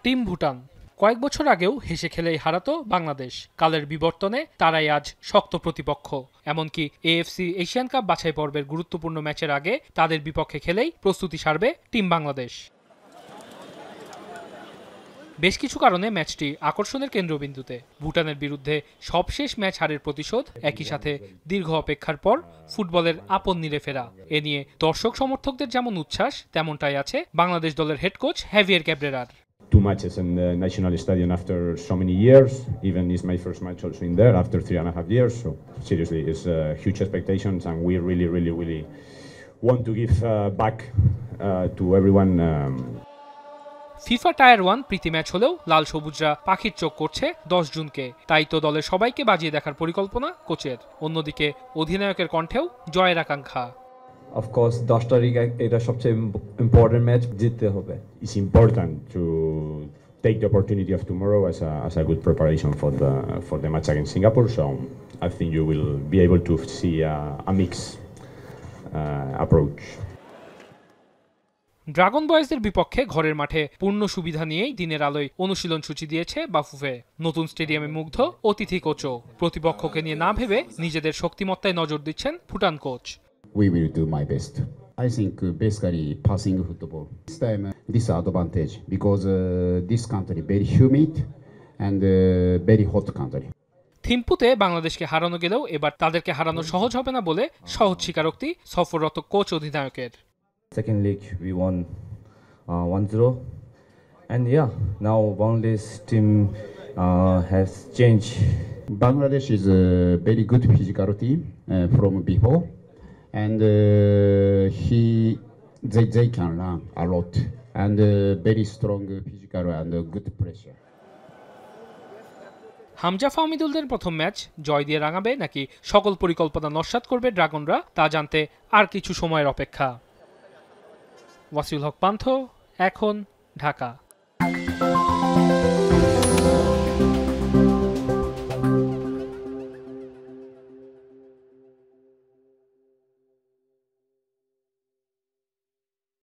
Team Bhutan কয়েক বছর আগেও হেসে খেলেই হারাতো বাংলাদেশ। কালের বিবর্তনে তারাই আজ শক্ত প্রতিপক্ষ। এমনকি এএফসি এশিয়ান কাপ বাছাই পর্বের গুরুত্বপূর্ণ ম্যাচের আগে তাদের বিপক্ষে খেলেই প্রস্তুতি সারবে টিম বাংলাদেশ। বেশ কিছু কারণে ম্যাচটি আকর্ষণের কেন্দ্রবিন্দুতে। ভুটানের বিরুদ্ধে সবশেষ ম্যাচ হারের প্রতিশোধ, একই সাথে দীর্ঘ অপেক্ষার পর ফুটবলের আপন নীড়ে ফেরা। এ নিয়ে দর্শক সমর্থকদের যেমন উচ্ছ্বাস, তেমনটাই আছে বাংলাদেশ দলের হেড কোচ হেভিয়ের ক্যাব্রেরার। Two matches in the national stadium after so many years. Even is my first match also in there after 3.5 years. So seriously, it's huge expectations, and we really want to give back to everyone. FIFA tier 1 প্রীতি match হলেও লাল সবুজরা পাখির চোখ করছে 10 জুনকে। তাই তো দলের সবাইকে বাজিয়ে দেখার পরিকল্পনা কোচের। অন্যদিকে অধিনায়কের কণ্ঠেও জয়ের আকাঙ্ক্ষা। Of course, 10 তারিখে এটা সবচেয়ে ইম্পর্টেন্ট ম্যাচ, জিততে হবে। It's important to take the opportunity of tomorrow as a good preparation for the match against Singapore. So I think you will be able to see a mixed approach. Dragon বয়েজদের বিপক্ষে ঘরের মাঠে পূর্ণ সুবিধা নিয়েই দিনের আলোয় অনুশীলন সূচি দিয়েছে বাফুফে। নতুন স্টেডিয়ামে মুগ্ধ অতিথি কোচও। প্রতিপক্ষকে নিয়ে না ভেবে নিজেদের শক্তিমত্তায় নজর দিচ্ছেন Bhutan coach. We will do my best. I think basically passing football. This time disadvantage because this country very humid and very hot country. থিম্পুতে বাংলাদেশকে হারানো গেলেও এবার তাদেরকে হারানো সহজ হবে না বলে সহজ স্বীকারোক্তি সফররত কোচ অধিনায়কের। Second league we won 1-0, and yeah, now Bangladesh team has changed. Bangladesh is a very good physical team from before, and they can run a lot and very strong physical and good pressure. Hamza ফাহমিদুলদের প্রথম match জয় দিয়ে রাঙাবে নাকি সকল পরিকল্পনা নস্যাৎ করবে ড্রাগনরা, তা জানতে আর কিছু সময়ের অপেক্ষা। ওয়াসিউল হক পান্থ, এখন, ঢাকা।